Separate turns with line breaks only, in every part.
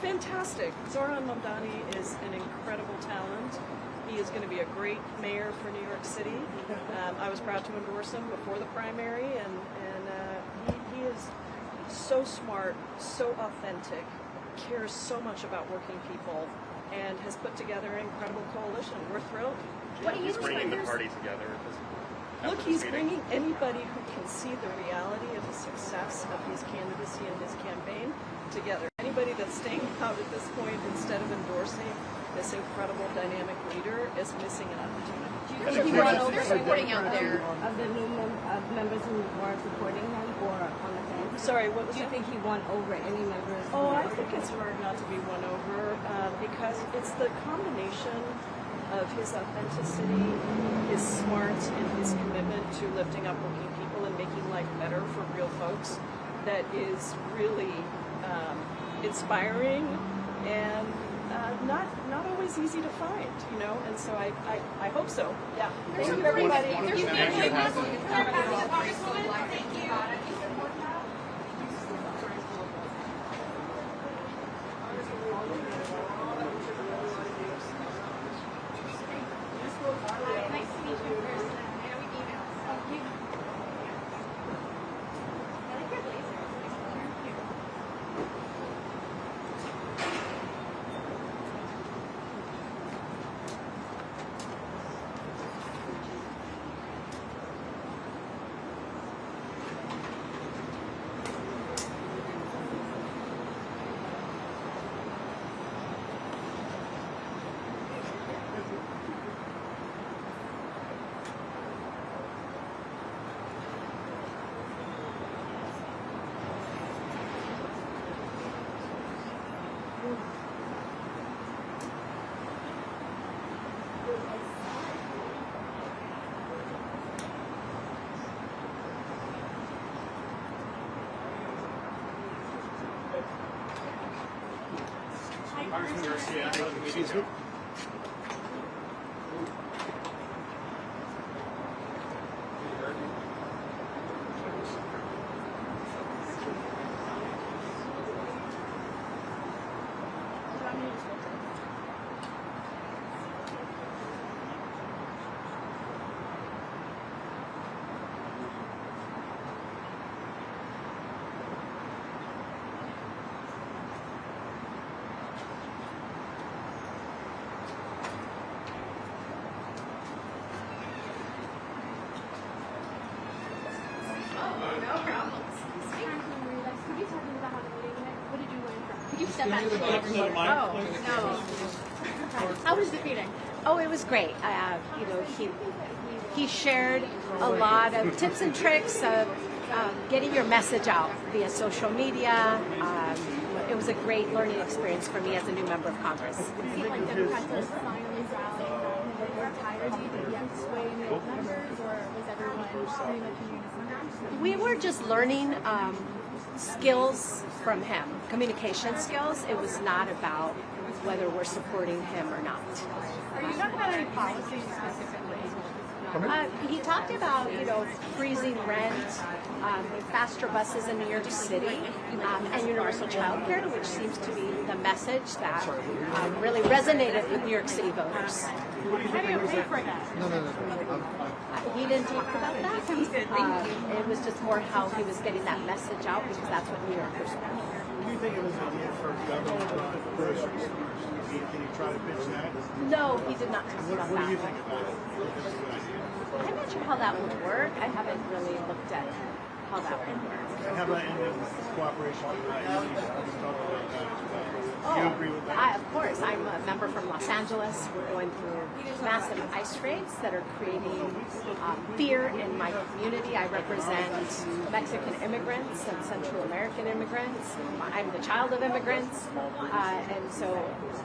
Fantastic. Zohran Mamdani is an incredible talent. He is going to be a great mayor for New York City. I was proud to endorse him before the primary, and he is so smart, so authentic, cares so much about working people, and has put together an incredible coalition. We're thrilled.
He's bringing the party together.
Look, he's bringing anybody who can see the reality of the success of his candidacy and his campaign together. Anybody that's staying out at this point instead of endorsing this incredible dynamic leader is missing an opportunity.
They're supporting out there.
Of the new members who weren't supporting him or on the fence?
Sorry, what was
Do you think he won over any members?
Oh, I think it's hard not to be won over because it's the combination of his authenticity, his smarts, and his commitment to lifting up working people and making life better for real folks that is really inspiring and not always easy to find, you know, and so I hope so. Yeah. Thank you, everybody.
Thank you. Nice to meet you in person. I know we emailed. Thank you. I like your blazer. Thank you.
Excuse me.
How was the meeting?
Oh, it was great. He shared a lot of tips and tricks of getting your message out via social media. It was a great learning experience for me as a new member of Congress.
It seemed like Democrats are finally rallying. They were tired. Do you think you have to sway in the numbers, or was everyone pretty much in unison?
We were just learning skills from him, communication skills. It was not about whether we're supporting him or not.
Are you talking about any policies specifically?
He talked about, freezing rent, faster buses in New York City, and universal child care, which seems to be the message that really resonated with New York City voters.
How do you pay for that?
No.
He didn't talk about that. It was just more how he was getting that message out, because that's what New Yorkers want.
Do you think it was an idea for government groceries? Can you try to pitch that?
No, he did not talk about
What
that.
do you think about it?
I'm not sure how that would work. I haven't really looked at how that would work.
And how about in the cooperation with the talk about that? Do you agree with that?
Of course. I'm a member from Los Angeles. We're going through massive ICE raids that are creating fear in my community. I represent Mexican immigrants and Central American immigrants. I'm the child of immigrants. And so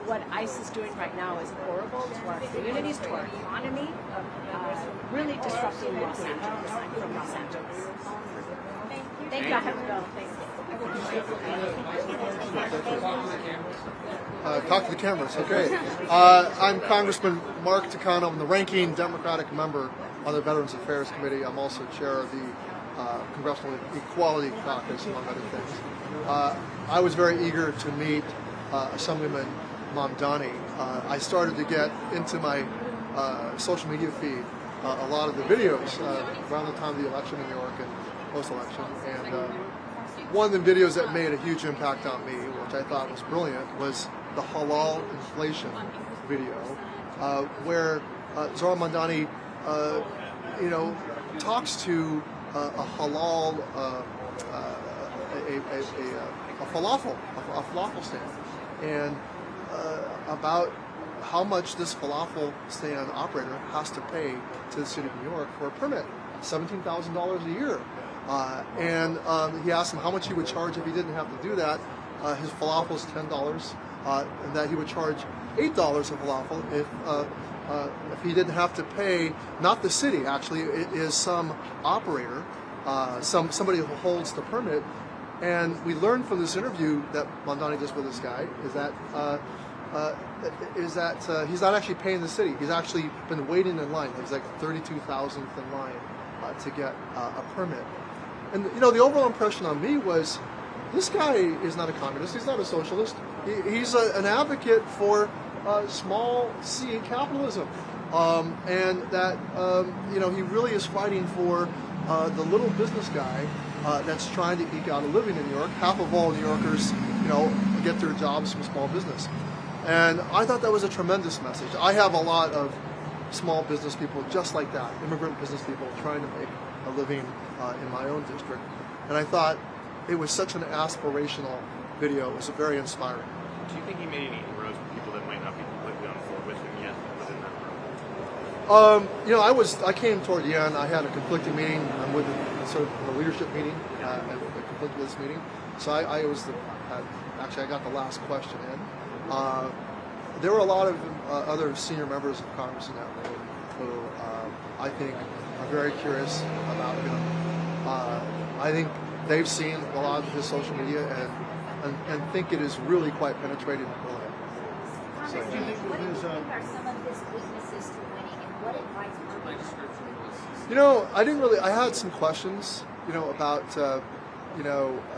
what ICE is doing right now is horrible to our communities, to our economy, really disrupting Los Angeles. I'm from Los Angeles. Thank you. I have to go. Thanks.
Talk to the cameras, okay. I'm Congressman Mark Takano. I'm the ranking Democratic member on the Veterans Affairs Committee. I'm also chair of the Congressional Equality Caucus, among other things. I was very eager to meet Assemblyman Mamdani. I started to get into my social media feed a lot of the videos around the time of the election in New York and post-election. And one of the videos that made a huge impact on me, which I thought was brilliant, was the halal inflation video, where Zoran Mamdani, talks to a halal, a falafel stand, and about how much this falafel stand operator has to pay to the city of New York for a permit, $17,000 a year. And he asked him how much he would charge if he didn't have to do that. His falafel is $10, and that he would charge $8 a falafel if he didn't have to pay, not the city actually, it is some operator, somebody who holds the permit. And we learned from this interview that Mandani does with this guy is that he's not actually paying the city. He's actually been waiting in line. He's like 32,000th in line to get a permit. And the overall impression on me was, this guy is not a communist. He's not a socialist. He's an advocate for small C capitalism, and that he really is fighting for the little business guy that's trying to eke out a living in New York. Half of all New Yorkers, get their jobs from small business, and I thought that was a tremendous message. I have a lot of small business people just like that, immigrant business people trying to make a living in my own district, and I thought it was such an aspirational video. It was very inspiring.
Do you think he made any inroads with people that might not be completely on board with him yet within that room? I came toward the end. I had a conflicting meeting. I'm with the leadership meeting, and the conflict with this meeting. So I got the last question in. There were a lot of other senior members of Congress in that room who I think are very curious about him. I think they've seen a lot of his social media and think it is really quite penetrating and brilliant.
So, do you think
What do you think are some of his weaknesses to winning, and what advice would you
I didn't really. I had some questions, about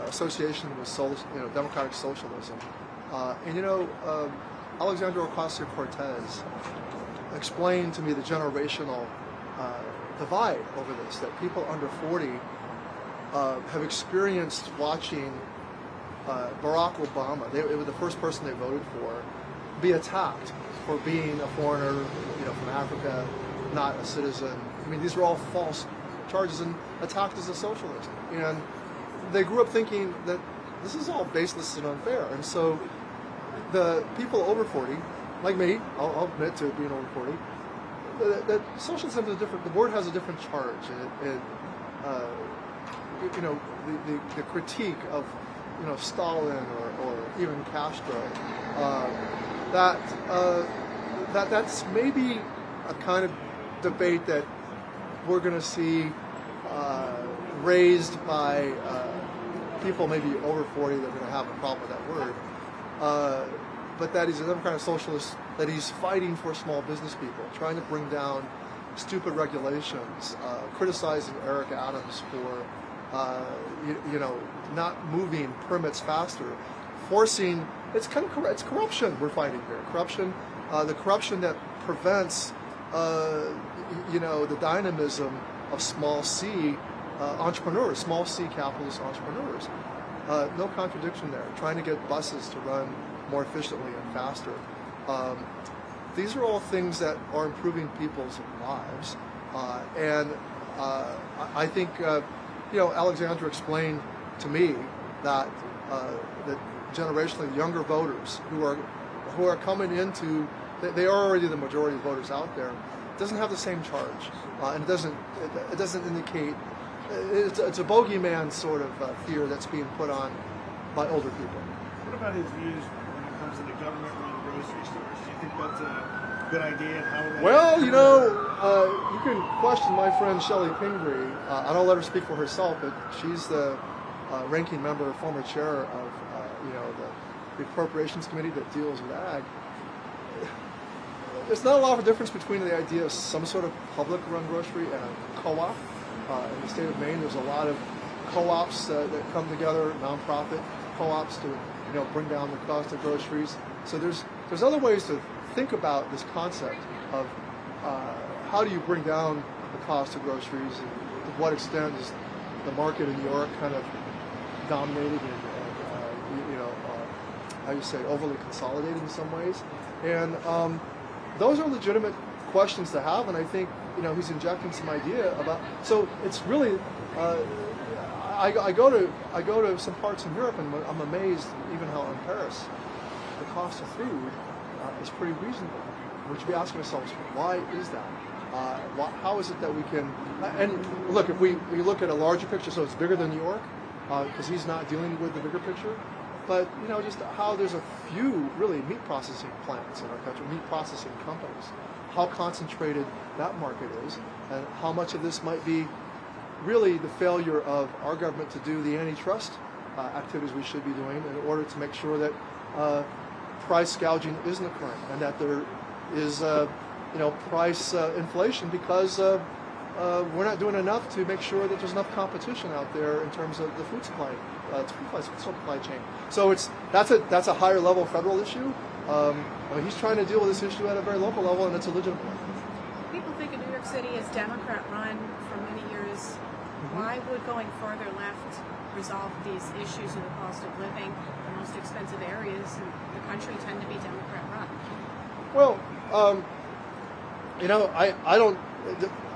association with democratic socialism, and Alexandria Ocasio-Cortez explained to me the generational divide over this, that people under 40 have experienced watching Barack Obama, they were the first person they voted for, be attacked for being a foreigner, from Africa, not a citizen. I mean, these are all false charges, and attacked as a socialist. And they grew up thinking that this is all baseless and unfair. And so the people over 40, like me, I'll admit to being over 40, that socialism is different. The word has a different charge. The critique of Stalin or even Castro, that's maybe a kind of debate that we're going to see raised by people maybe over 40 that are going to have a problem with that word. But that he's a democratic socialist, that he's fighting for small business people, trying to bring down stupid regulations, criticizing Eric Adams for not moving permits faster, forcing, it's corruption we're fighting here. Corruption, the corruption that prevents, the dynamism of small C entrepreneurs, small C capitalist entrepreneurs. No contradiction there. Trying to get buses to run more efficiently and faster. These are all things that are improving people's lives, and I think Alexandra explained to me that that generationally younger voters who are coming into, they are already the majority of voters out there, doesn't have the same charge, and it doesn't indicate, it's a bogeyman sort of fear that's being put on by older people.
What about his views when it comes to the government-run grocery stores? Do you think that's a good idea? And how would that
Well, you can question my friend Shelley Pingree. I don't let her speak for herself, but she's the ranking member, former chair of the Appropriations Committee that deals with ag. There's not a lot of difference between the idea of some sort of public-run grocery and a co-op. in the state of Maine. There's a lot of co-ops that come together, nonprofit co-ops to bring down the cost of groceries. So there's other ways to think about this concept of how do you bring down the cost of groceries, and to what extent is the market in New York kind of dominated and how you say, overly consolidated in some ways. And those are legitimate questions to have, and I think he's injecting some idea about. So it's really, I go to some parts in Europe, and I'm amazed even how in Paris the cost of food is pretty reasonable. We should be asking ourselves, why is that? How is it that we can? And look, if we look at a larger picture, so it's bigger than New York, because he's not dealing with the bigger picture. But just how there's a few really meat processing plants in our country, meat processing companies, how concentrated that market is, and how much of this might be really the failure of our government to do the antitrust activities we should be doing in order to make sure that price gouging isn't occurring, and that there is price inflation because we're not doing enough to make sure that there's enough competition out there in terms of the food supply chain. So that's a higher level federal issue. He's trying to deal with this issue at a very local level, and it's a legitimate one.
People think of New York City as Democrat-run for many years. Mm-hmm. Why would going further left resolve these issues of the cost of living? The most expensive areas in the country tend to be Democrat-run.
Well,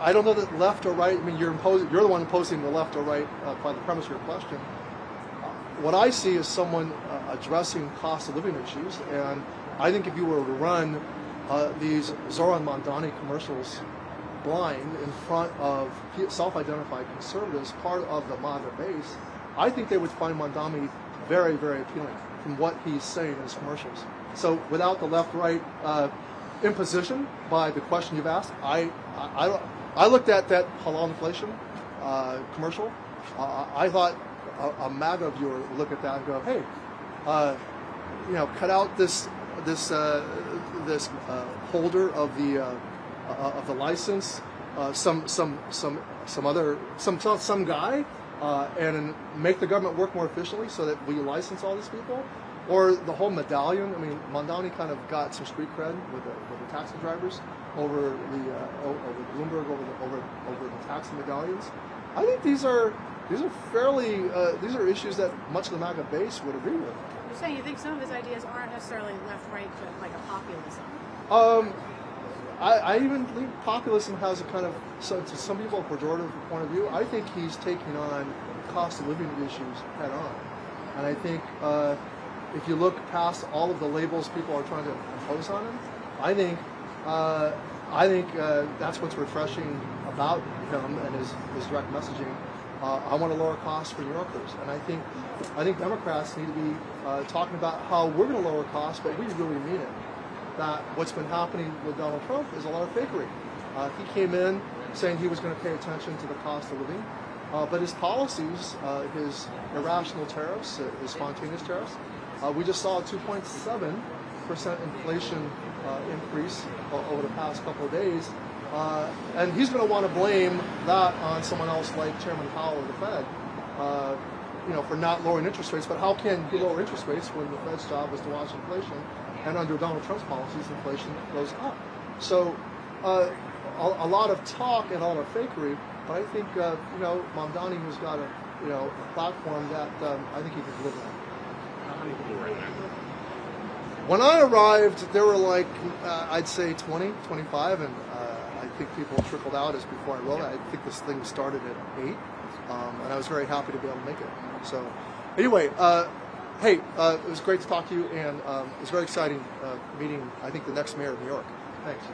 I don't know that left or right. I mean, you're the one imposing the left or right by the premise of your question. What I see is someone addressing cost of living issues, and I think if you were to run these Zoran Mamdani commercials blind in front of self-identified conservatives, part of the MAGA base, I think they would find Mandani very, very appealing from what he's saying in his commercials. So without the left-right imposition by the question you've asked, I looked at that halal inflation commercial. I thought a MAGA viewer would look at that and go, "Hey, cut out this holder of the license, some guy, and make the government work more efficiently so that we license all these people." Or the whole medallion. I mean, Mandani kind of got some street cred with the taxi drivers over Bloomberg over the taxi medallions. I think these are issues that much of the MAGA base would agree with.
You're saying you think some of his ideas aren't necessarily left-right, but like a populism?
I even believe populism has a kind of, to some people, a pejorative point of view. I think he's taking on cost of living issues head on, and I think. If you look past all of the labels people are trying to impose on him, I think that's what's refreshing about him and his direct messaging. I want to lower costs for New Yorkers, and I think Democrats need to be talking about how we're going to lower costs, but we really mean it. That what's been happening with Donald Trump is a lot of fakery. He came in saying he was going to pay attention to the cost of living, but his policies, his irrational tariffs, his spontaneous tariffs. We just saw a 2.7% inflation increase over the past couple of days, and he's going to want to blame that on someone else like Chairman Powell of the Fed, for not lowering interest rates. But how can he lower interest rates when the Fed's job is to watch inflation, and under Donald Trump's policies, inflation goes up? So a lot of talk and a lot of fakery, but I think Mamdani has got a platform that I think he can deliver on.
How many people were in there?
When I arrived, there were I'd say 20, 25, and I think people trickled out as before I rolled. I think this thing started at 8, and I was very happy to be able to make it. So anyway, hey, it was great to talk to you, and it was very exciting meeting, I think, the next mayor of New York. Thanks.